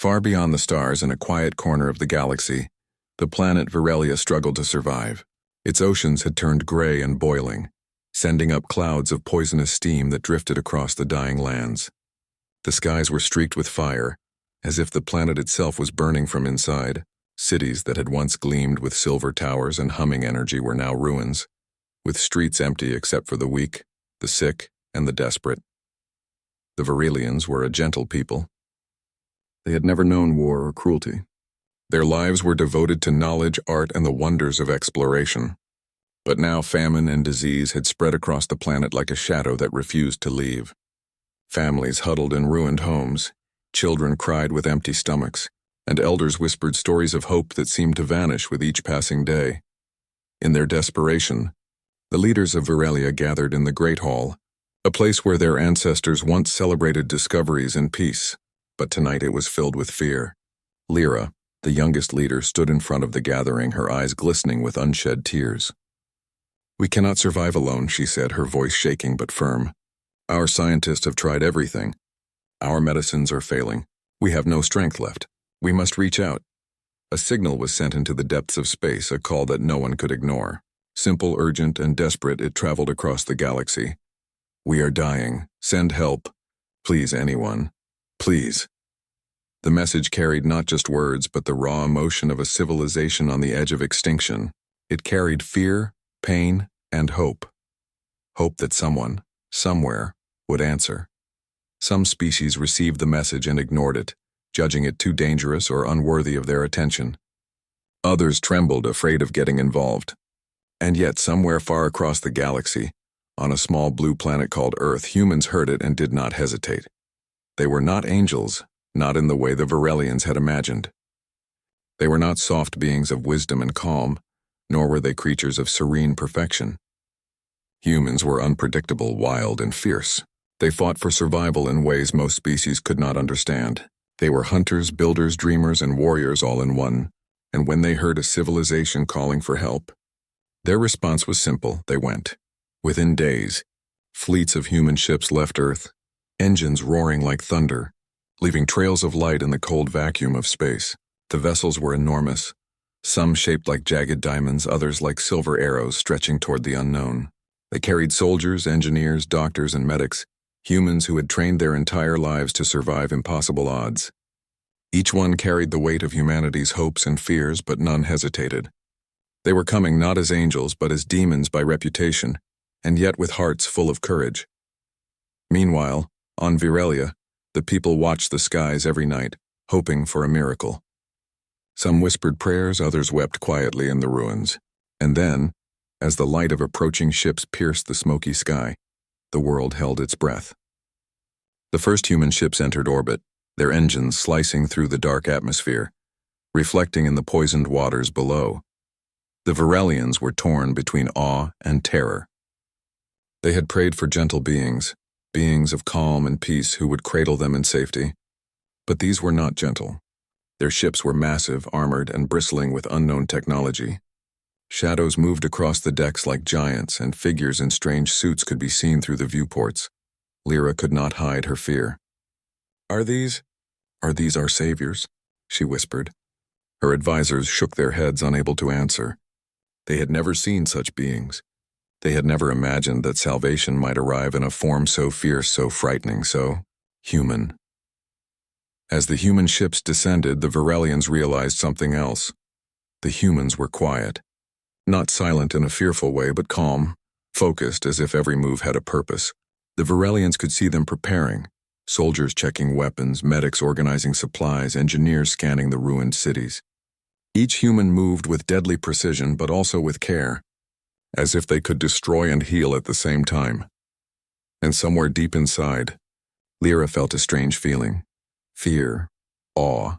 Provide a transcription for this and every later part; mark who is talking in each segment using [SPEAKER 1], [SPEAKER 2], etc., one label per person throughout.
[SPEAKER 1] Far beyond the stars in a quiet corner of the galaxy, the planet Virelia struggled to survive. Its oceans had turned gray and boiling, sending up clouds of poisonous steam that drifted across the dying lands. The skies were streaked with fire, as if the planet itself was burning from inside. Cities that had once gleamed with silver towers and humming energy were now ruins, with streets empty except for the weak, the sick, and the desperate. The Virelians were a gentle people. They had never known war or cruelty. Their lives were devoted to knowledge, art, and the wonders of exploration. But now famine and disease had spread across the planet like a shadow that refused to leave. Families huddled in ruined homes, children cried with empty stomachs, and elders whispered stories of hope that seemed to vanish with each passing day. In their desperation, the leaders of Virelia gathered in the Great Hall, a place where their ancestors once celebrated discoveries and peace, but tonight it was filled with fear. Lyra, the youngest leader, stood in front of the gathering, her eyes glistening with unshed tears. "We cannot survive alone," she said, her voice shaking but firm. "Our scientists have tried everything. Our medicines are failing. We have no strength left. We must reach out." A signal was sent into the depths of space, a call that no one could ignore. Simple, urgent, and desperate, it traveled across the galaxy. "We are dying. Send help. Please, anyone. Please." The message carried not just words, but the raw emotion of a civilization on the edge of extinction. It carried fear, pain, and hope. Hope that someone, somewhere, would answer. Some species received the message and ignored it, judging it too dangerous or unworthy of their attention. Others trembled, afraid of getting involved. And yet, somewhere far across the galaxy, on a small blue planet called Earth, humans heard it and did not hesitate. They were not angels, not in the way the Virelians had imagined. They were not soft beings of wisdom and calm, nor were they creatures of serene perfection. Humans were unpredictable, wild, and fierce. They fought for survival in ways most species could not understand. They were hunters, builders, dreamers, and warriors all in one, and when they heard a civilization calling for help, their response was simple: they went. Within days, fleets of human ships left Earth, engines roaring like thunder, leaving trails of light in the cold vacuum of space. The vessels were enormous, some shaped like jagged diamonds, others like silver arrows stretching toward the unknown. They carried soldiers, engineers, doctors, and medics, humans who had trained their entire lives to survive impossible odds. Each one carried the weight of humanity's hopes and fears, but none hesitated. They were coming not as angels, but as demons by reputation, and yet with hearts full of courage. Meanwhile, on Virelia, the people watched the skies every night, hoping for a miracle. Some whispered prayers, others wept quietly in the ruins. And then, as the light of approaching ships pierced the smoky sky, the world held its breath. The first human ships entered orbit, their engines slicing through the dark atmosphere, reflecting in the poisoned waters below. The Virelians were torn between awe and terror. They had prayed for gentle beings, beings of calm and peace who would cradle them in safety. But these were not gentle. Their ships were massive, armored, and bristling with unknown technology. Shadows moved across the decks like giants, and figures in strange suits could be seen through the viewports. Lyra could not hide her fear. Are these our saviors?" she whispered. Her advisors shook their heads, unable to answer. They had never seen such beings. They had never imagined that salvation might arrive in a form so fierce, so frightening, so human. As the human ships descended, the Virelians realized something else. The humans were quiet. Not silent in a fearful way, but calm, focused as if every move had a purpose. The Virelians could see them preparing, soldiers checking weapons, medics organizing supplies, engineers scanning the ruined cities. Each human moved with deadly precision, but also with care, as if they could destroy and heal at the same time. And somewhere deep inside, Lyra felt a strange feeling: fear, awe,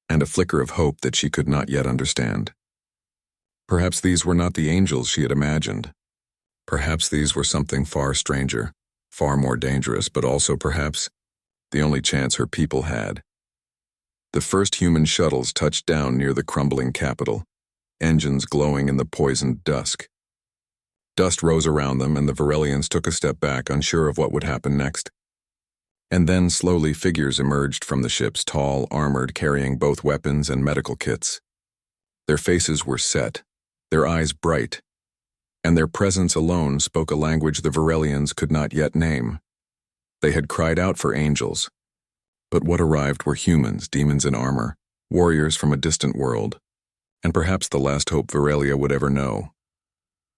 [SPEAKER 1] and a flicker of hope that she could not yet understand. Perhaps these were not the angels she had imagined. Perhaps these were something far stranger, far more dangerous, but also perhaps the only chance her people had. The first human shuttles touched down near the crumbling capital, engines glowing in the poisoned dusk. Dust rose around them, and the Virelians took a step back, unsure of what would happen next. And then slowly figures emerged from the ships, tall, armored, carrying both weapons and medical kits. Their faces were set, their eyes bright, and their presence alone spoke a language the Varelians could not yet name. They had cried out for angels, but what arrived were humans, demons in armor, warriors from a distant world, and perhaps the last hope Varelia would ever know.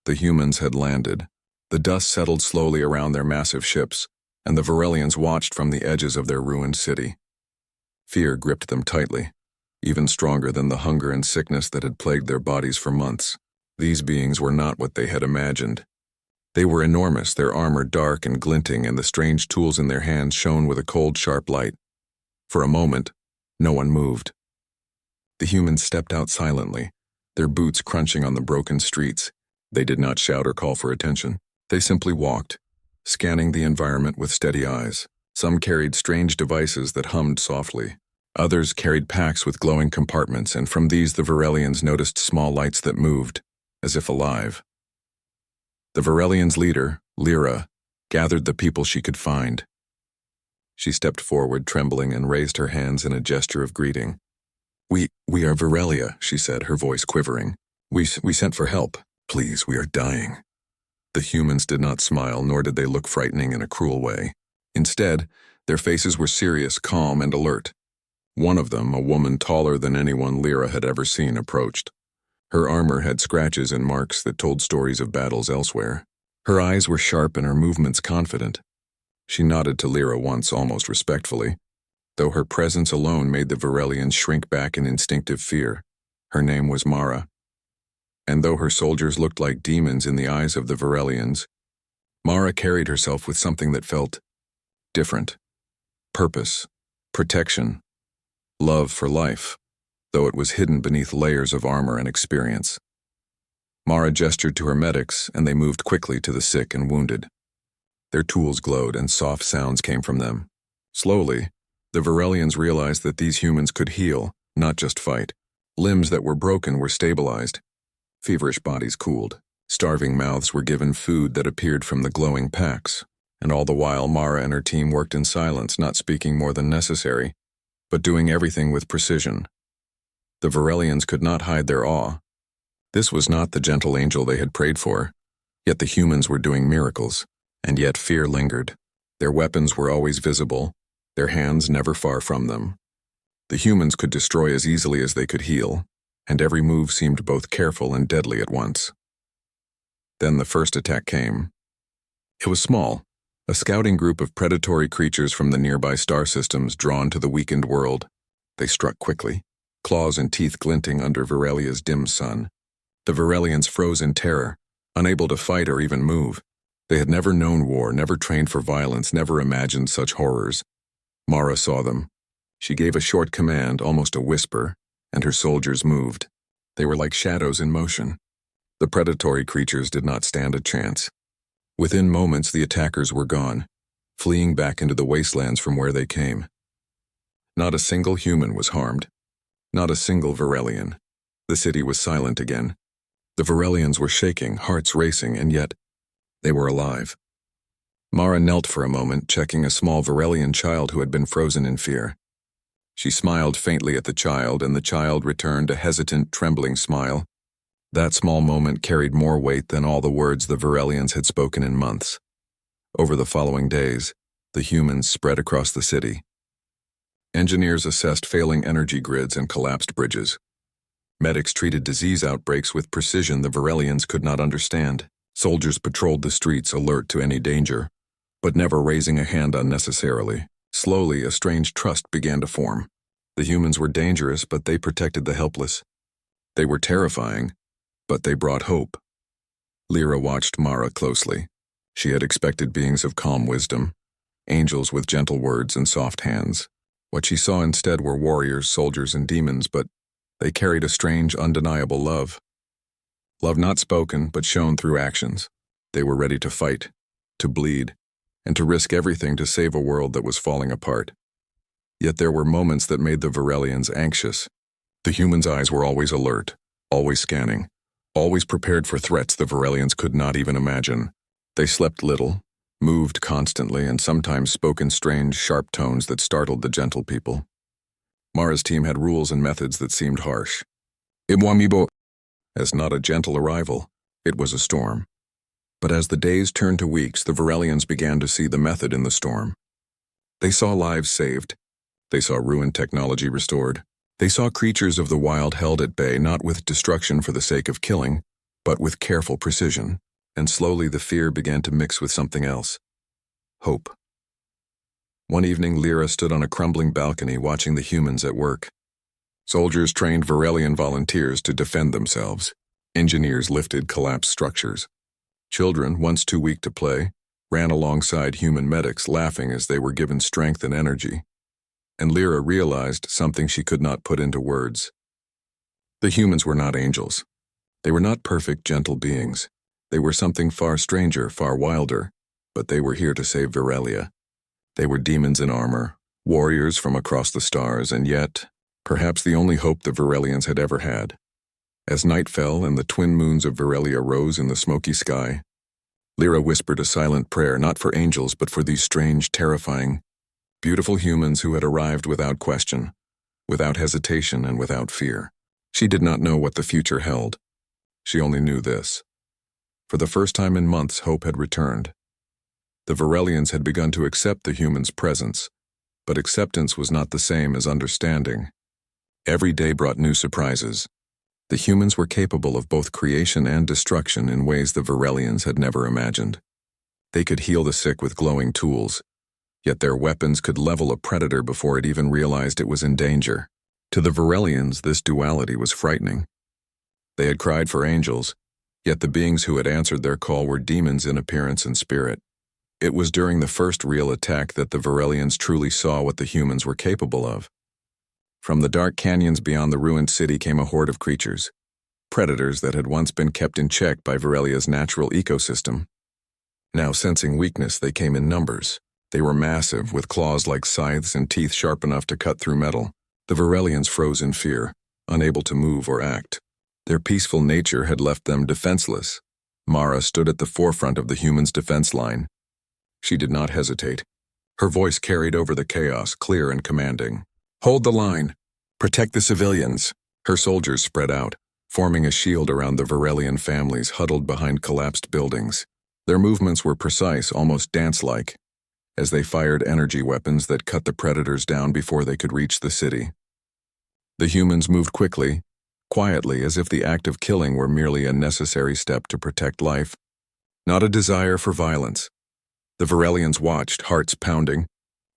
[SPEAKER 1] The humans had landed. The dust settled slowly around their massive ships, and the Varelians watched from the edges of their ruined city. Fear gripped them tightly, even stronger than the hunger and sickness that had plagued their bodies for months. These beings were not what they had imagined. They were enormous, their armor dark and glinting, and the strange tools in their hands shone with a cold, sharp light. For a moment, no one moved. The humans stepped out silently, their boots crunching on the broken streets. They did not shout or call for attention. They simply walked, scanning the environment with steady eyes. Some carried strange devices that hummed softly. Others carried packs with glowing compartments, and from these the Varelians noticed small lights that moved, as if alive. The Varelians' leader, Lyra, gathered the people she could find. She stepped forward, trembling, and raised her hands in a gesture of greeting. We are Varelia," she said, her voice quivering. We sent for help. Please, we are dying." The humans did not smile, nor did they look frightening in a cruel way. Instead, their faces were serious, calm, and alert. One of them, a woman taller than anyone Lyra had ever seen, approached. Her armor had scratches and marks that told stories of battles elsewhere. Her eyes were sharp and her movements confident. She nodded to Lyra once, almost respectfully, though her presence alone made the Varelians shrink back in instinctive fear. Her name was Mara. And though her soldiers looked like demons in the eyes of the Varelians, Mara carried herself with something that felt different. Purpose, protection, love for life, though it was hidden beneath layers of armor and experience. Mara gestured to her medics, and they moved quickly to the sick and wounded. Their tools glowed, and soft sounds came from them. Slowly, the Varelians realized that these humans could heal, not just fight. Limbs that were broken were stabilized. Feverish bodies cooled. Starving mouths were given food that appeared from the glowing packs. And all the while, Mara and her team worked in silence, not speaking more than necessary, but doing everything with precision. The Varelians could not hide their awe. This was not the gentle angel they had prayed for, yet the humans were doing miracles, and yet fear lingered. Their weapons were always visible, their hands never far from them. The humans could destroy as easily as they could heal, and every move seemed both careful and deadly at once. Then the first attack came. It was small, a scouting group of predatory creatures from the nearby star systems drawn to the weakened world. They struck quickly, claws and teeth glinting under Varelia's dim sun. The Varelians froze in terror, unable to fight or even move. They had never known war, never trained for violence, never imagined such horrors. Mara saw them. She gave a short command, almost a whisper, and her soldiers moved. They were like shadows in motion. The predatory creatures did not stand a chance. Within moments, the attackers were gone, fleeing back into the wastelands from where they came. Not a single human was harmed. Not a single Varelian. The city was silent again. The Varelians were shaking, hearts racing, and yet they were alive. Mara knelt for a moment, checking a small Varelian child who had been frozen in fear. She smiled faintly at the child, and the child returned a hesitant, trembling smile. That small moment carried more weight than all the words the Varelians had spoken in months. Over the following days, the humans spread across the city. Engineers assessed failing energy grids and collapsed bridges. Medics treated disease outbreaks with precision the Varelians could not understand. Soldiers patrolled the streets, alert to any danger, but never raising a hand unnecessarily. Slowly, a strange trust began to form. The humans were dangerous, but they protected the helpless. They were terrifying, but they brought hope. Lyra watched Mara closely. She had expected beings of calm wisdom, angels with gentle words and soft hands. What she saw instead were warriors, soldiers, and demons, but they carried a strange, undeniable love. Love not spoken, but shown through actions. They were ready to fight, to bleed, and to risk everything to save a world that was falling apart. Yet there were moments that made the Varelians anxious. The humans' eyes were always alert, always scanning, always prepared for threats the Varelians could not even imagine. They slept little, moved constantly and sometimes spoke in strange, sharp tones that startled the gentle people. Mara's team had rules and methods that seemed harsh. Imwamibo, as not a gentle arrival, it was a storm. But as the days turned to weeks, the Varelians began to see the method in the storm. They saw lives saved. They saw ruined technology restored. They saw creatures of the wild held at bay, not with destruction for the sake of killing, but with careful precision. And slowly the fear began to mix with something else. Hope. One evening, Lyra stood on a crumbling balcony watching the humans at work. Soldiers trained Varelian volunteers to defend themselves. Engineers lifted collapsed structures. Children, once too weak to play, ran alongside human medics, laughing as they were given strength and energy. And Lyra realized something she could not put into words. The humans were not angels. They were not perfect, gentle beings. They were something far stranger, far wilder, but they were here to save Varelia. They were demons in armor, warriors from across the stars, and yet, perhaps the only hope the Varelians had ever had. As night fell and the twin moons of Varelia rose in the smoky sky, Lyra whispered a silent prayer, not for angels, but for these strange, terrifying, beautiful humans who had arrived without question, without hesitation, and without fear. She did not know what the future held. She only knew this. For the first time in months, hope had returned. The Varelians had begun to accept the humans' presence, but acceptance was not the same as understanding. Every day brought new surprises. The humans were capable of both creation and destruction in ways the Varelians had never imagined. They could heal the sick with glowing tools, yet their weapons could level a predator before it even realized it was in danger. To the Varelians, this duality was frightening. They had cried for angels, yet the beings who had answered their call were demons in appearance and spirit. It was during the first real attack that the Varelians truly saw what the humans were capable of. From the dark canyons beyond the ruined city came a horde of creatures, predators that had once been kept in check by Varelia's natural ecosystem. Now, sensing weakness, they came in numbers. They were massive, with claws like scythes and teeth sharp enough to cut through metal. The Varelians froze in fear, unable to move or act. Their peaceful nature had left them defenseless. Mara stood at the forefront of the humans' defense line. She did not hesitate. Her voice carried over the chaos, clear and commanding. "Hold the line. Protect the civilians." Her soldiers spread out, forming a shield around the Varelian families huddled behind collapsed buildings. Their movements were precise, almost dance-like, as they fired energy weapons that cut the predators down before they could reach the city. The humans moved quickly, quietly, as if the act of killing were merely a necessary step to protect life, not a desire for violence. The Varelians watched, hearts pounding,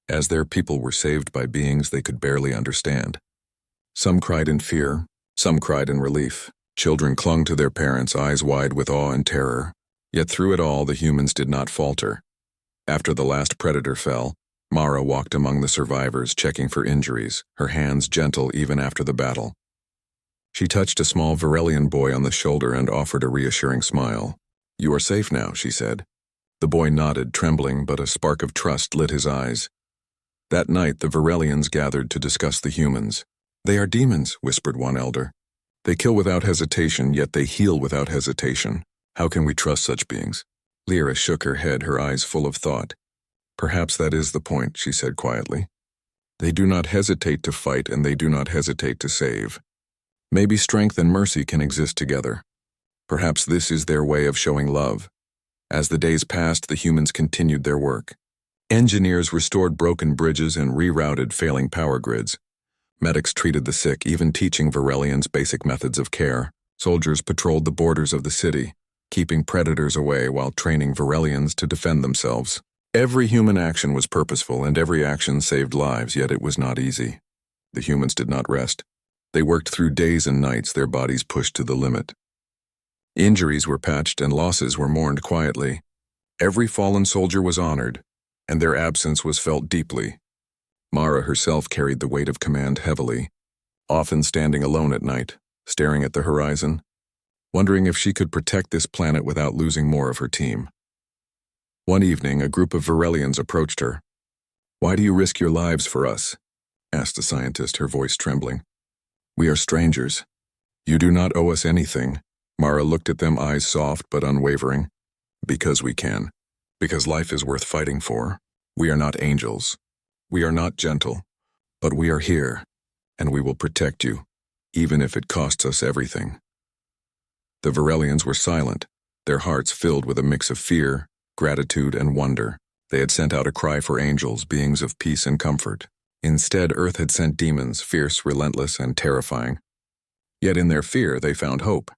[SPEAKER 1] as their people were saved by beings they could barely understand. Some cried in fear, some cried in relief. Children clung to their parents, eyes wide with awe and terror. Yet through it all, the humans did not falter. After the last predator fell, Mara walked among the survivors, checking for injuries, her hands gentle even after the battle. She touched a small Varelian boy on the shoulder and offered a reassuring smile. "You are safe now," she said. The boy nodded, trembling, but a spark of trust lit his eyes. That night, the Varelians gathered to discuss the humans. "They are demons," whispered one elder. "They kill without hesitation, yet they heal without hesitation. How can we trust such beings?" Lyra shook her head, her eyes full of thought. "Perhaps that is the point," she said quietly. "They do not hesitate to fight, and they do not hesitate to save. Maybe strength and mercy can exist together. Perhaps this is their way of showing love." As the days passed, the humans continued their work. Engineers restored broken bridges and rerouted failing power grids. Medics treated the sick, even teaching Varelians basic methods of care. Soldiers patrolled the borders of the city, keeping predators away while training Varelians to defend themselves. Every human action was purposeful, and every action saved lives, yet it was not easy. The humans did not rest. They worked through days and nights, their bodies pushed to the limit. Injuries were patched and losses were mourned quietly. Every fallen soldier was honored, and their absence was felt deeply. Mara herself carried the weight of command heavily, often standing alone at night, staring at the horizon, wondering if she could protect this planet without losing more of her team. One evening, a group of Varelians approached her. "Why do you risk your lives for us?" asked the scientist, her voice trembling. "We are strangers. You do not owe us anything." Mara looked at them, eyes soft but unwavering. "Because we can. because life is worth fighting for. We are not angels. We are not gentle. But we are here, and we will protect you, even if it costs us everything." The Varelians were silent, their hearts filled with a mix of fear, gratitude, and wonder. They had sent out a cry for angels, beings of peace and comfort. Instead, Earth had sent demons, fierce, relentless, and terrifying. Yet in their fear, they found hope.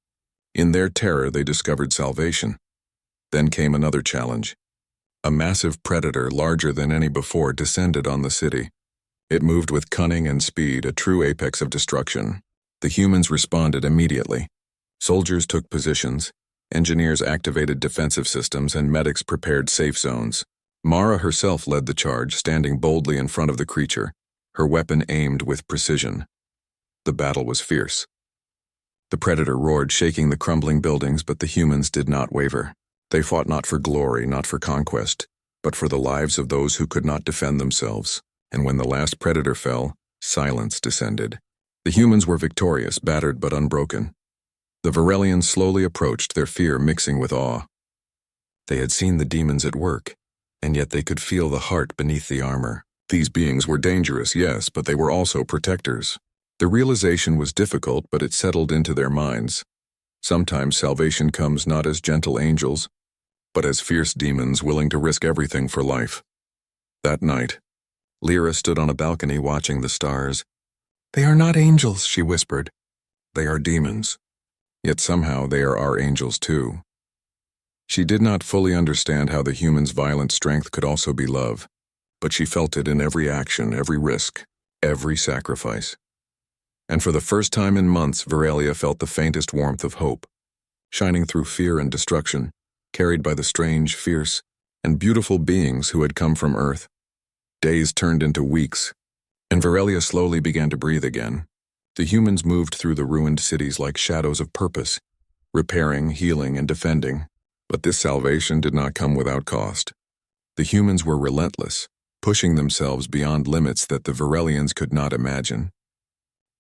[SPEAKER 1] In their terror, they discovered salvation. Then came another challenge. A massive predator, larger than any before, descended on the city. It moved with cunning and speed, a true apex of destruction. The humans responded immediately. Soldiers took positions, engineers activated defensive systems, and medics prepared safe zones. Mara herself led the charge, standing boldly in front of the creature, her weapon aimed with precision. The battle was fierce. The predator roared, shaking the crumbling buildings, but the humans did not waver. They fought not for glory, not for conquest, but for the lives of those who could not defend themselves. And when the last predator fell, silence descended. The humans were victorious, battered but unbroken. The Varelians slowly approached, their fear mixing with awe. They had seen the demons at work, and yet they could feel the heart beneath the armor. These beings were dangerous, yes, but they were also protectors. The realization was difficult, but it settled into their minds. Sometimes salvation comes not as gentle angels, but as fierce demons willing to risk everything for life. That night, Lyra stood on a balcony watching the stars. "They are not angels," she whispered. "They are demons. Yet somehow they are our angels too." She did not fully understand how the human's violent strength could also be love, but she felt it in every action, every risk, every sacrifice. And for the first time in months, Varelia felt the faintest warmth of hope, shining through fear and destruction, carried by the strange, fierce, and beautiful beings who had come from Earth. Days turned into weeks, and Varelia slowly began to breathe again. The humans moved through the ruined cities like shadows of purpose, repairing, healing, and defending. But this salvation did not come without cost. The humans were relentless, pushing themselves beyond limits that the Varelians could not imagine.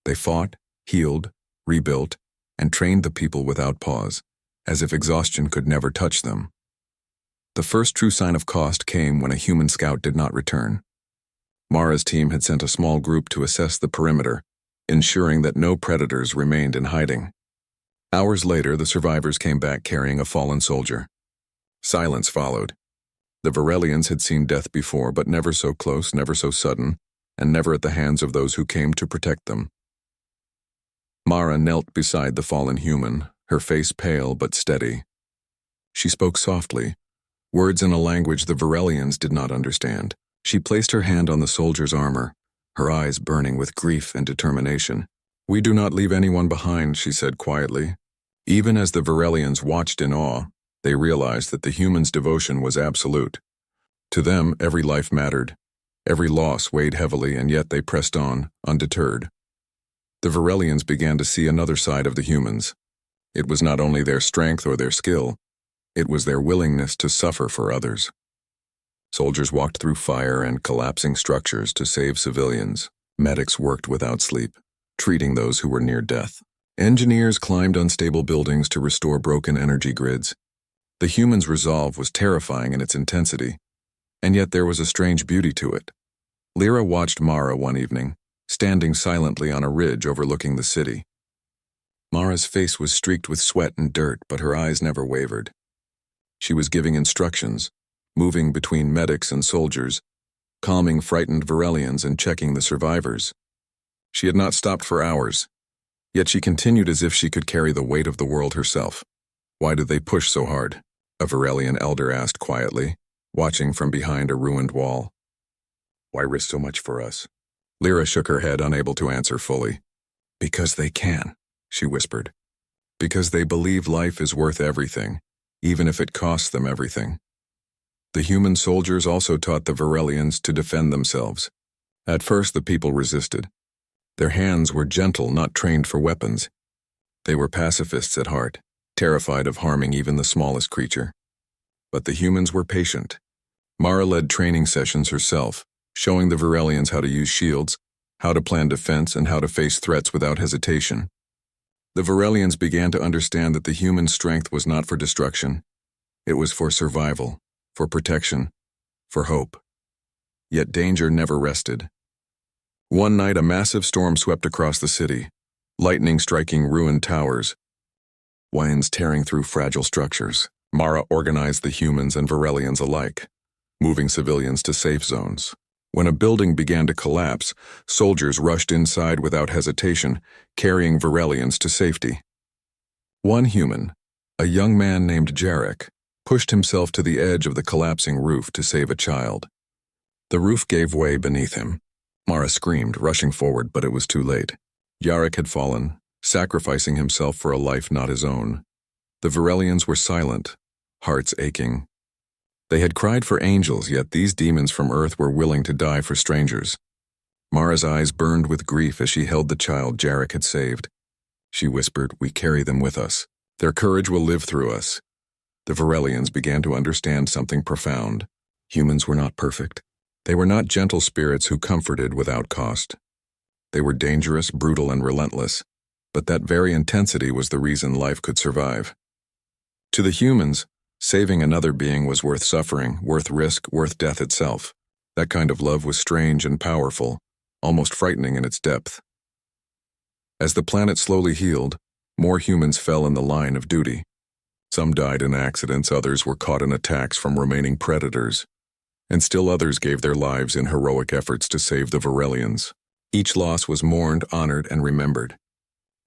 [SPEAKER 1] They fought, healed, rebuilt, and trained the people without pause, as if exhaustion could never touch them. The first true sign of cost came when a human scout did not return. Mara's team had sent a small group to assess the perimeter, ensuring that no predators remained in hiding. Hours later, the survivors came back carrying a fallen soldier. Silence followed. The Varelians had seen death before, but never so close, never so sudden, and never at the hands of those who came to protect them. Mara knelt beside the fallen human, her face pale but steady. She spoke softly, words in a language the Varelians did not understand. She placed her hand on the soldier's armor, her eyes burning with grief and determination. "We do not leave anyone behind," she said quietly. Even as the Varelians watched in awe, they realized that the human's devotion was absolute. To them, every life mattered. Every loss weighed heavily, and yet they pressed on, undeterred. The Varelians began to see another side of the humans. It was not only their strength or their skill, it was their willingness to suffer for others. Soldiers walked through fire and collapsing structures to save civilians. Medics worked without sleep, treating those who were near death. Engineers climbed unstable buildings to restore broken energy grids. The human's resolve was terrifying in its intensity, and yet there was a strange beauty to it. Lyra watched Mara one evening, standing silently on a ridge overlooking the city. Mara's face was streaked with sweat and dirt, but her eyes never wavered. She was giving instructions, moving between medics and soldiers, calming frightened Varelians and checking the survivors. She had not stopped for hours, yet she continued as if she could carry the weight of the world herself. "Why did they push so hard?" a Varelian elder asked quietly, watching from behind a ruined wall. "Why risk so much for us?" Lyra shook her head, unable to answer fully. "Because they can," she whispered. "Because they believe life is worth everything, even if it costs them everything." The human soldiers also taught the Varelians to defend themselves. At first, the people resisted. Their hands were gentle, not trained for weapons. They were pacifists at heart, terrified of harming even the smallest creature. But the humans were patient. Mara led training sessions herself, showing the Varelians how to use shields, how to plan defense, and how to face threats without hesitation. The Varelians began to understand that the human strength was not for destruction. It was for survival. for protection, for hope. Yet danger never rested. One night, a massive storm swept across the city, lightning striking ruined towers, winds tearing through fragile structures. Mara organized the humans and Varelians alike, moving civilians to safe zones. When a building began to collapse, soldiers rushed inside without hesitation, carrying Varelians to safety. One human, a young man named Jarek, pushed himself to the edge of the collapsing roof to save a child. The roof gave way beneath him. Mara screamed, rushing forward, but it was too late. Jarek had fallen, sacrificing himself for a life not his own. The Varelians were silent, hearts aching. They had cried for angels, yet these demons from Earth were willing to die for strangers. Mara's eyes burned with grief as she held the child Jarek had saved. She whispered, "We carry them with us. Their courage will live through us." The Varelians began to understand something profound. Humans were not perfect. They were not gentle spirits who comforted without cost. They were dangerous, brutal, and relentless, but that very intensity was the reason life could survive. To the humans, saving another being was worth suffering, worth risk, worth death itself. That kind of love was strange and powerful, almost frightening in its depth. As the planet slowly healed, more humans fell in the line of duty. Some died in accidents, others were caught in attacks from remaining predators, and still others gave their lives in heroic efforts to save the Varelians. Each loss was mourned, honored, and remembered.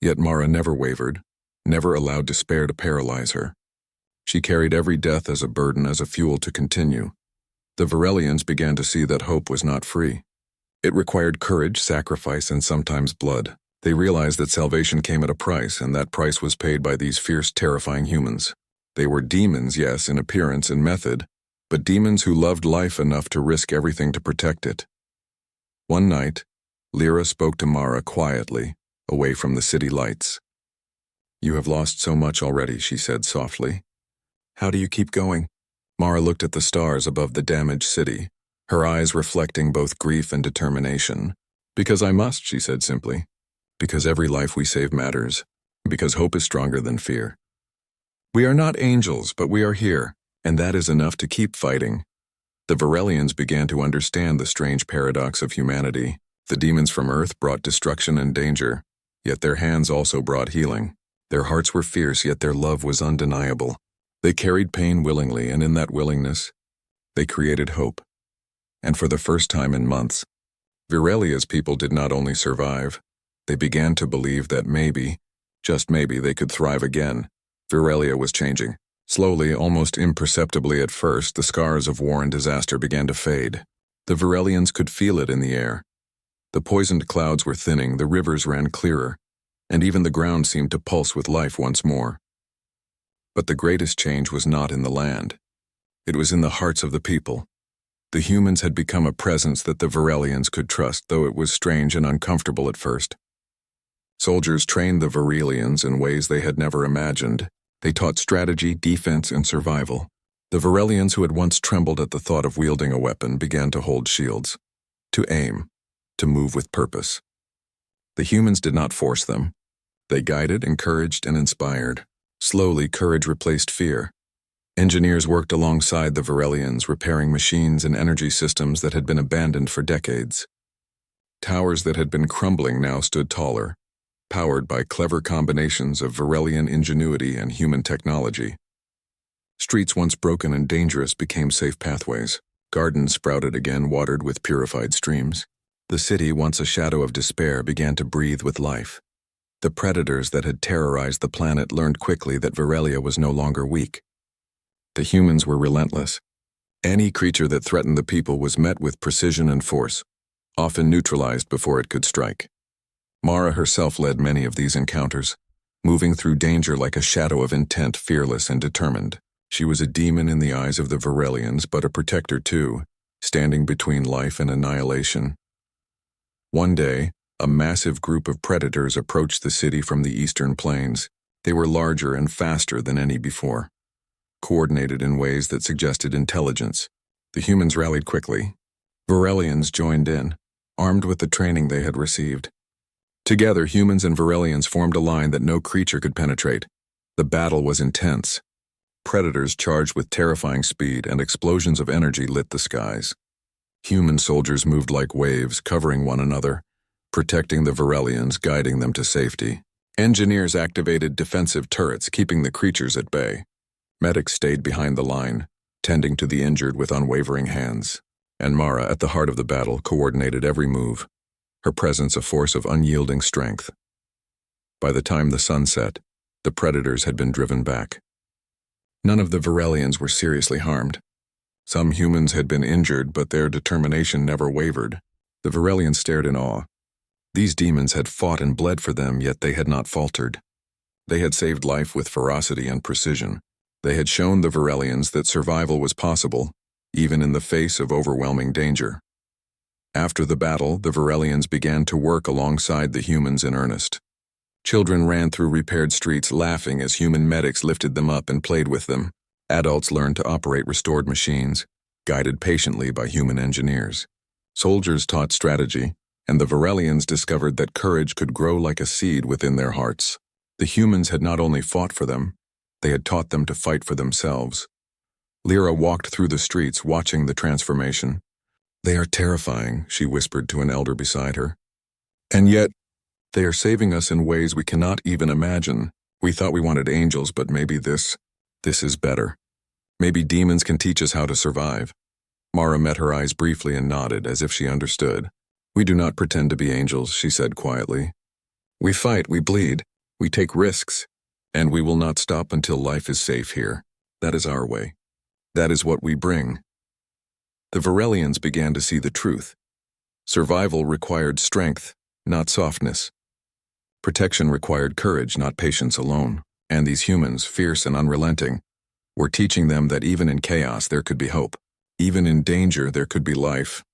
[SPEAKER 1] Yet Mara never wavered, never allowed despair to paralyze her. She carried every death as a burden, as a fuel to continue. The Varelians began to see that hope was not free. It required courage, sacrifice, and sometimes blood. They realized that salvation came at a price, and that price was paid by these fierce, terrifying humans. They were demons, yes, in appearance and method, but demons who loved life enough to risk everything to protect it. One night, Lyra spoke to Mara quietly, away from the city lights. "You have lost so much already," she said softly. "How do you keep going?" Mara looked at the stars above the damaged city, her eyes reflecting both grief and determination. "Because I must," she said simply. "Because every life we save matters. Because hope is stronger than fear. We are not angels, but we are here, and that is enough to keep fighting." The Varelians began to understand the strange paradox of humanity. The demons from Earth brought destruction and danger, yet their hands also brought healing. Their hearts were fierce, yet their love was undeniable. They carried pain willingly, and in that willingness, they created hope. And for the first time in months, Virelia's people did not only survive, they began to believe that maybe, just maybe, they could thrive again. Virelia was changing. Slowly, almost imperceptibly at first, the scars of war and disaster began to fade. The Virelians could feel it in the air. The poisoned clouds were thinning, the rivers ran clearer, and even the ground seemed to pulse with life once more. But the greatest change was not in the land. It was in the hearts of the people. The humans had become a presence that the Varelians could trust, though it was strange and uncomfortable at first. Soldiers trained the Varelians in ways they had never imagined. They taught strategy, defense, and survival. The Varelians who had once trembled at the thought of wielding a weapon began to hold shields, to aim, to move with purpose. The humans did not force them. They guided, encouraged, and inspired. Slowly, courage replaced fear. Engineers worked alongside the Varelians, repairing machines and energy systems that had been abandoned for decades. Towers that had been crumbling now stood taller, powered by clever combinations of Varelian ingenuity and human technology. Streets once broken and dangerous became safe pathways. Gardens sprouted again, watered with purified streams. The city, once a shadow of despair, began to breathe with life. The predators that had terrorized the planet learned quickly that Virelia was no longer weak. The humans were relentless. Any creature that threatened the people was met with precision and force, often neutralized before it could strike. Mara herself led many of these encounters, moving through danger like a shadow of intent, fearless and determined. She was a demon in the eyes of the Varelians, but a protector too, standing between life and annihilation. One day, a massive group of predators approached the city from the eastern plains. They were larger and faster than any before, coordinated in ways that suggested intelligence. The humans rallied quickly. Varelians joined in, armed with the training they had received. Together, humans and Varelians formed a line that no creature could penetrate. The battle was intense. predators charged with terrifying speed, and explosions of energy lit the skies. Human soldiers moved like waves, covering one another, protecting the Varelians, guiding them to safety. Engineers activated defensive turrets, keeping the creatures at bay. Medics stayed behind the line, tending to the injured with unwavering hands. And Mara, at the heart of the battle, coordinated every move, her presence a force of unyielding strength. By the time the sun set, the predators had been driven back. None of the Varelians were seriously harmed. Some humans had been injured, but their determination never wavered. The Varelians stared in awe. These demons had fought and bled for them, yet they had not faltered. They had saved life with ferocity and precision. They had shown the Varelians that survival was possible, even in the face of overwhelming danger. After the battle, the Varelians began to work alongside the humans in earnest. Children ran through repaired streets laughing as human medics lifted them up and played with them. Adults learned to operate restored machines, guided patiently by human engineers. Soldiers taught strategy, and the Varelians discovered that courage could grow like a seed within their hearts. The humans had not only fought for them, they had taught them to fight for themselves. Lyra walked through the streets, watching the transformation. "They are terrifying," she whispered to an elder beside her. "And yet, they are saving us in ways we cannot even imagine. We thought we wanted angels, but maybe this is better. Maybe demons can teach us how to survive." Mara met her eyes briefly and nodded, as if she understood. "We do not pretend to be angels," she said quietly. "We fight, we bleed, we take risks, and we will not stop until life is safe here. That is our way. That is what we bring." The Varelians began to see the truth. Survival required strength, not softness. Protection required courage, not patience alone. And these humans, fierce and unrelenting, were teaching them that even in chaos there could be hope. Even in danger there could be life.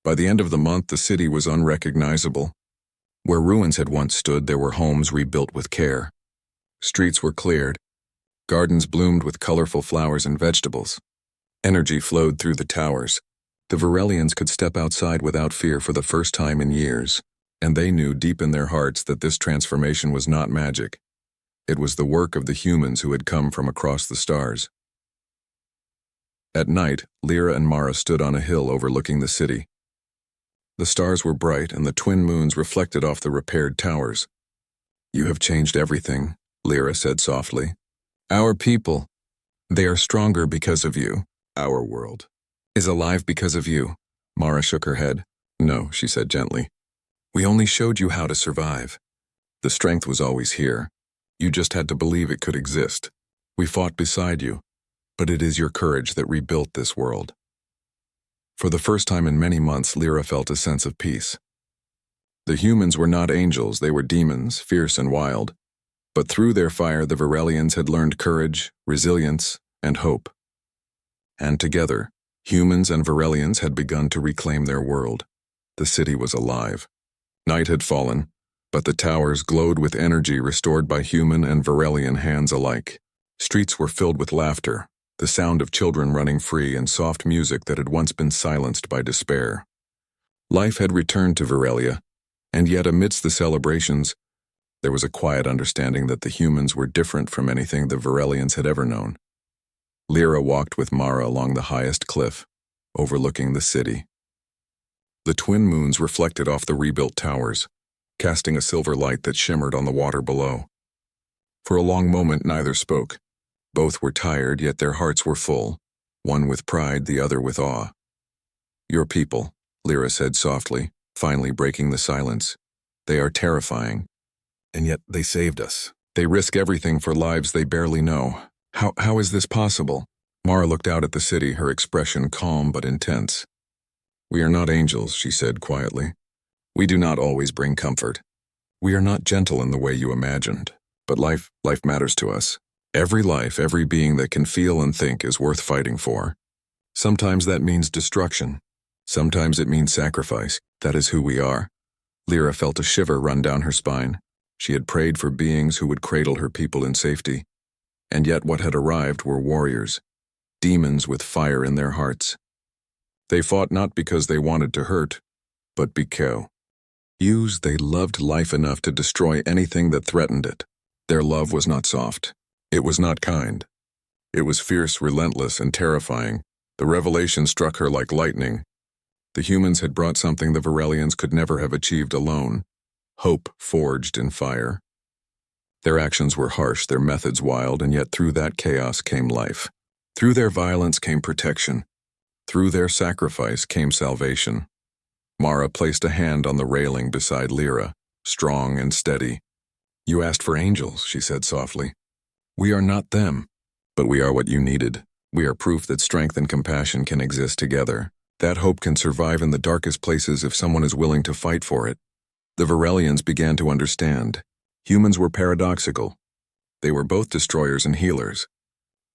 [SPEAKER 1] By the end of the month, the city was unrecognizable. Where ruins had once stood, there were homes rebuilt with care. Streets were cleared. Gardens bloomed with colorful flowers and vegetables. Energy flowed through the towers. The Varelians could step outside without fear for the first time in years, and they knew deep in their hearts that this transformation was not magic. It was the work of the humans who had come from across the stars. At night, Lyra and Mara stood on a hill overlooking the city. The stars were bright, and the twin moons reflected off the repaired towers. "You have changed everything," Lyra said softly. "Our people, they are stronger because of you. Our world is alive because of you." Mara shook her head. "No," she said gently. "We only showed you how to survive. The strength was always here. You just had to believe it could exist. We fought beside you, but it is your courage that rebuilt this world." For the first time in many months, Lyra felt a sense of peace. The humans were not angels, they were demons, fierce and wild. But through their fire, the Varelians had learned courage, resilience, and hope. And together, humans and Varelians had begun to reclaim their world. The city was alive. Night had fallen, but the towers glowed with energy restored by human and Varelian hands alike. Streets were filled with laughter, the sound of children running free, and soft music that had once been silenced by despair. Life had returned to Varelia, and yet amidst the celebrations, there was a quiet understanding that the humans were different from anything the Varelians had ever known. Lyra walked with Mara along the highest cliff, overlooking the city. The twin moons reflected off the rebuilt towers, casting a silver light that shimmered on the water below. For a long moment, neither spoke. Both were tired, yet their hearts were full, one with pride, the other with awe. "Your people," Lyra said softly, finally breaking the silence. "They are terrifying, and yet they saved us. They risk everything for lives they barely know. How is this possible?" Mara looked out at the city, her expression calm but intense. "We are not angels," she said quietly. "We do not always bring comfort. We are not gentle in the way you imagined. But life matters to us. Every life, every being that can feel and think is worth fighting for. Sometimes that means destruction. Sometimes it means sacrifice. That is who we are." Lyra felt a shiver run down her spine. She had prayed for beings who would cradle her people in safety. And yet what had arrived were warriors, demons with fire in their hearts. They fought not because they wanted to hurt, but because they loved life enough to destroy anything that threatened it. Their love was not soft. It was not kind. It was fierce, relentless, and terrifying. The revelation struck her like lightning. The humans had brought something the Varelians could never have achieved alone. Hope forged in fire. Their actions were harsh, their methods wild, and yet through that chaos came life. Through their violence came protection. Through their sacrifice came salvation. Mara placed a hand on the railing beside Lyra, strong and steady. "You asked for angels," she said softly. "We are not them, but we are what you needed. We are proof that strength and compassion can exist together. That hope can survive in the darkest places if someone is willing to fight for it." The Varelians began to understand. Humans were paradoxical. They were both destroyers and healers.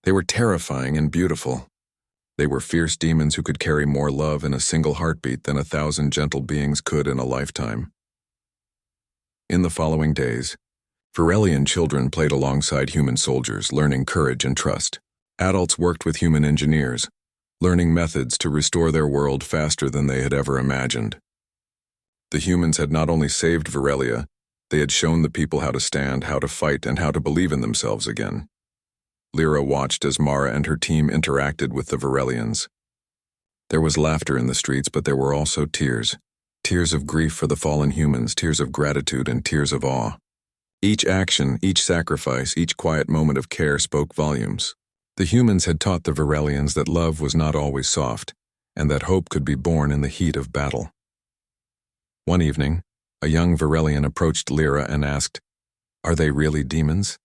[SPEAKER 1] They were terrifying and beautiful. They were fierce demons who could carry more love in a single heartbeat than 1,000 gentle beings could in a lifetime. In the following days, Varelian children played alongside human soldiers, learning courage and trust. Adults worked with human engineers, learning methods to restore their world faster than they had ever imagined. The humans had not only saved Varelia, they had shown the people how to stand, how to fight, and how to believe in themselves again. Lyra watched as Mara and her team interacted with the Varelians. There was laughter in the streets, but there were also tears. Tears of grief for the fallen humans, tears of gratitude, and tears of awe. Each action, each sacrifice, each quiet moment of care spoke volumes. The humans had taught the Varelians that love was not always soft, and that hope could be born in the heat of battle. One evening, a young Varelian approached Lyra and asked, "Are they really demons?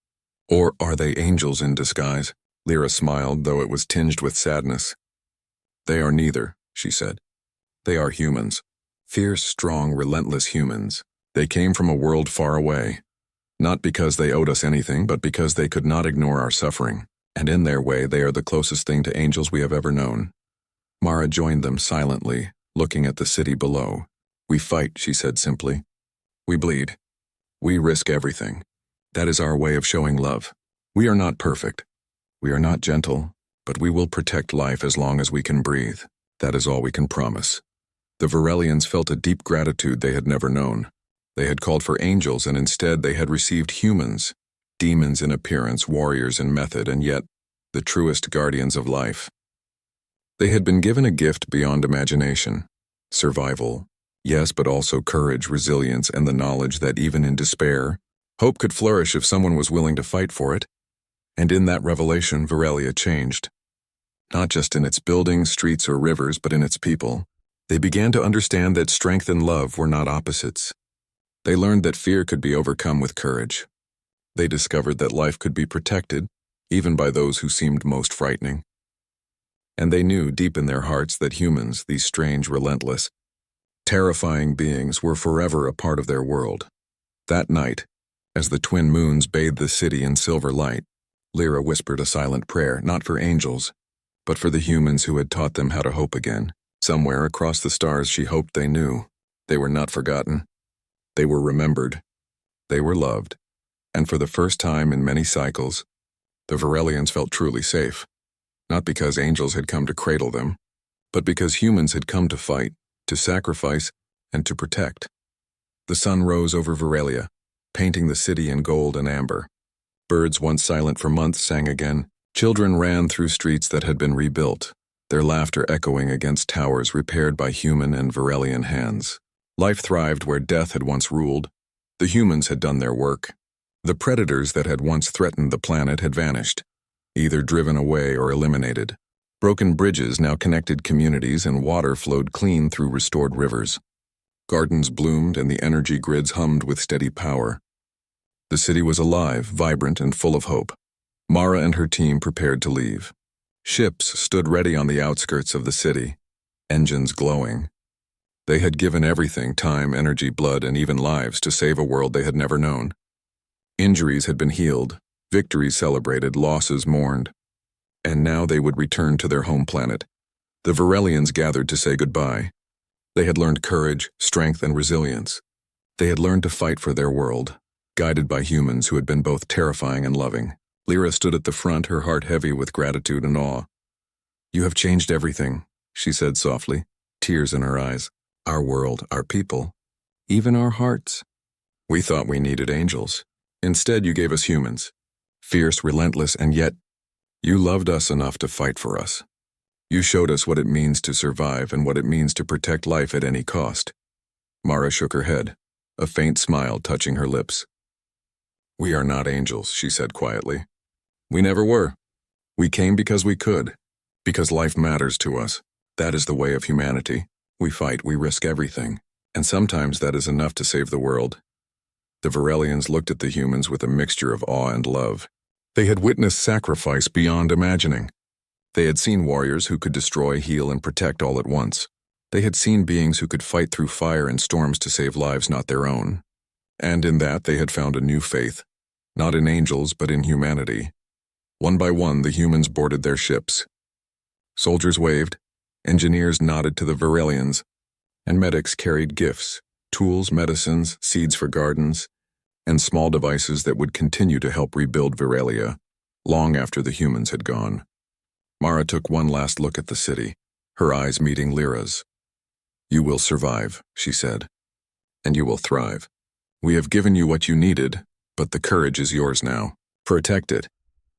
[SPEAKER 1] Or are they angels in disguise?" Lyra smiled, though it was tinged with sadness. "They are neither," she said. "They are humans. Fierce, strong, relentless humans. They came from a world far away. Not because they owed us anything, but because they could not ignore our suffering. And in their way, they are the closest thing to angels we have ever known." Mara joined them silently, looking at the city below. "We fight," she said simply. "We bleed. We risk everything. That is our way of showing love. We are not perfect. We are not gentle, but we will protect life as long as we can breathe. That is all we can promise." The Varelians felt a deep gratitude they had never known. They had called for angels, and instead they had received humans, demons in appearance, warriors in method, and yet the truest guardians of life. They had been given a gift beyond imagination: survival, yes, but also courage, resilience, and the knowledge that even in despair, hope could flourish if someone was willing to fight for it. And in that revelation, Varelia changed. Not just in its buildings, streets, or rivers, but in its people. They began to understand that strength and love were not opposites. They learned that fear could be overcome with courage. They discovered that life could be protected, even by those who seemed most frightening. And they knew deep in their hearts that humans, these strange, relentless, terrifying beings, were forever a part of their world. That night, as the twin moons bathed the city in silver light, Lyra whispered a silent prayer, not for angels, but for the humans who had taught them how to hope again. Somewhere across the stars, she hoped they knew. They were not forgotten. They were remembered. They were loved. And for the first time in many cycles, the Varelians felt truly safe. Not because angels had come to cradle them, but because humans had come to fight, to sacrifice, and to protect. The sun rose over Varelia, painting the city in gold and amber. Birds once silent for months sang again. Children ran through streets that had been rebuilt, their laughter echoing against towers repaired by human and Varelian hands. Life thrived where death had once ruled. The humans had done their work. The predators that had once threatened the planet had vanished, either driven away or eliminated. Broken bridges now connected communities, and water flowed clean through restored rivers. Gardens bloomed and the energy grids hummed with steady power. The city was alive, vibrant, and full of hope. Mara and her team prepared to leave. Ships stood ready on the outskirts of the city, engines glowing. They had given everything, time, energy, blood, and even lives, to save a world they had never known. Injuries had been healed, victories celebrated, losses mourned. And now they would return to their home planet. The Varelians gathered to say goodbye. They had learned courage, strength, and resilience. They had learned to fight for their world, guided by humans who had been both terrifying and loving. Lyra stood at the front, her heart heavy with gratitude and awe. "You have changed everything," she said softly, tears in her eyes. "Our world, our people, even our hearts. We thought we needed angels. Instead, you gave us humans. Fierce, relentless, and yet You loved us enough to fight for us. You showed us what it means to survive and what it means to protect life at any cost. Mara shook her head, a faint smile touching her lips. We are not angels, she said quietly. We never were. We came because we could, because life matters to us. That is the way of humanity. We fight, we risk everything, and sometimes that is enough to save the world. The Varelians looked at the humans with a mixture of awe and love. They had witnessed sacrifice beyond imagining. They had seen warriors who could destroy, heal, and protect all at once. They had seen beings who could fight through fire and storms to save lives not their own. And in that they had found a new faith, not in angels but in humanity. One by one the humans boarded their ships. Soldiers waved, engineers nodded to the Varelians, and medics carried gifts, tools, medicines, seeds for gardens, and small devices that would continue to help rebuild Varelia, long after the humans had gone. Mara took one last look at the city, her eyes meeting Lyra's. You will survive, she said, and you will thrive. We have given you what you needed, but the courage is yours now. Protect it.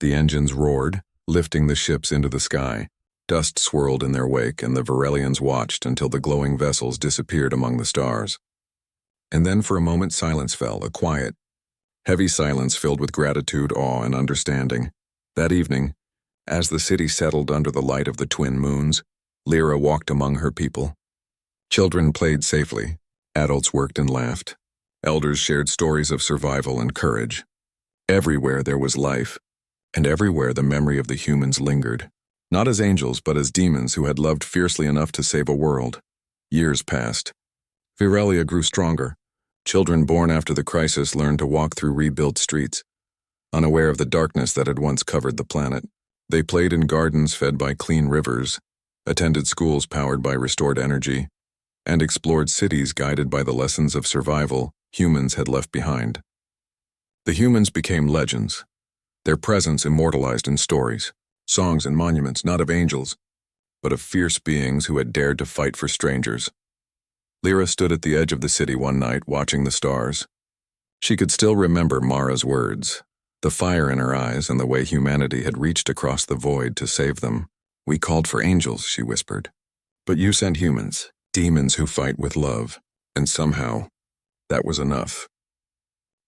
[SPEAKER 1] The engines roared, lifting the ships into the sky. Dust swirled in their wake, and the Varelians watched until the glowing vessels disappeared among the stars. And then for a moment silence fell, a quiet, heavy silence filled with gratitude, awe, and understanding. That evening, as the city settled under the light of the twin moons, Lyra walked among her people. Children played safely, adults worked and laughed. Elders shared stories of survival and courage. Everywhere there was life, and everywhere the memory of the humans lingered. Not as angels, but as demons who had loved fiercely enough to save a world. Years passed. Varelia grew stronger. Children born after the crisis learned to walk through rebuilt streets, unaware of the darkness that had once covered the planet. They played in gardens fed by clean rivers, attended schools powered by restored energy, and explored cities guided by the lessons of survival humans had left behind. The humans became legends, their presence immortalized in stories, songs, and monuments not of angels, but of fierce beings who had dared to fight for strangers. Lyra stood at the edge of the city one night watching the stars. She could still remember Mara's words, the fire in her eyes and the way humanity had reached across the void to save them. We called for angels, she whispered. But you sent humans, demons who fight with love, and somehow, that was enough.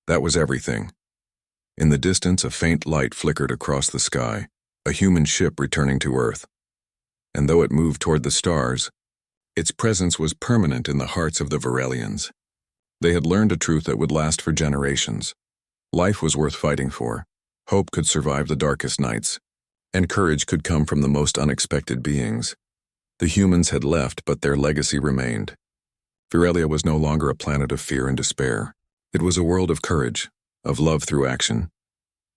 [SPEAKER 1] That was everything. In the distance, a faint light flickered across the sky, a human ship returning to Earth. And though it moved toward the stars, its presence was permanent in the hearts of the Varelians. They had learned a truth that would last for generations. Life was worth fighting for. Hope could survive the darkest nights, and courage could come from the most unexpected beings. The humans had left, but their legacy remained. Varelia was no longer a planet of fear and despair. It was a world of courage, of love through action,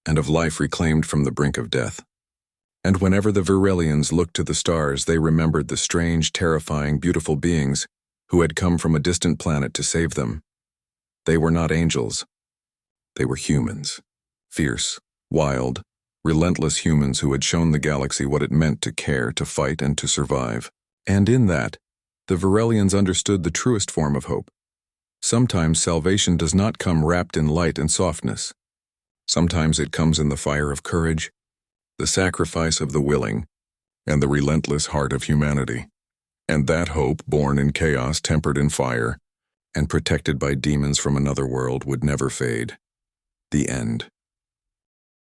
[SPEAKER 1] and of life reclaimed from the brink of death. And whenever the Varelians looked to the stars, they remembered the strange, terrifying, beautiful beings who had come from a distant planet to save them. They were not angels. They were humans. Fierce, wild, relentless humans who had shown the galaxy what it meant to care, to fight, and to survive. And in that, the Varelians understood the truest form of hope. Sometimes salvation does not come wrapped in light and softness. Sometimes it comes in the fire of courage, the sacrifice of the willing, and the relentless heart of humanity. And that hope, born in chaos, tempered in fire, and protected by demons from another world, would never fade. The end.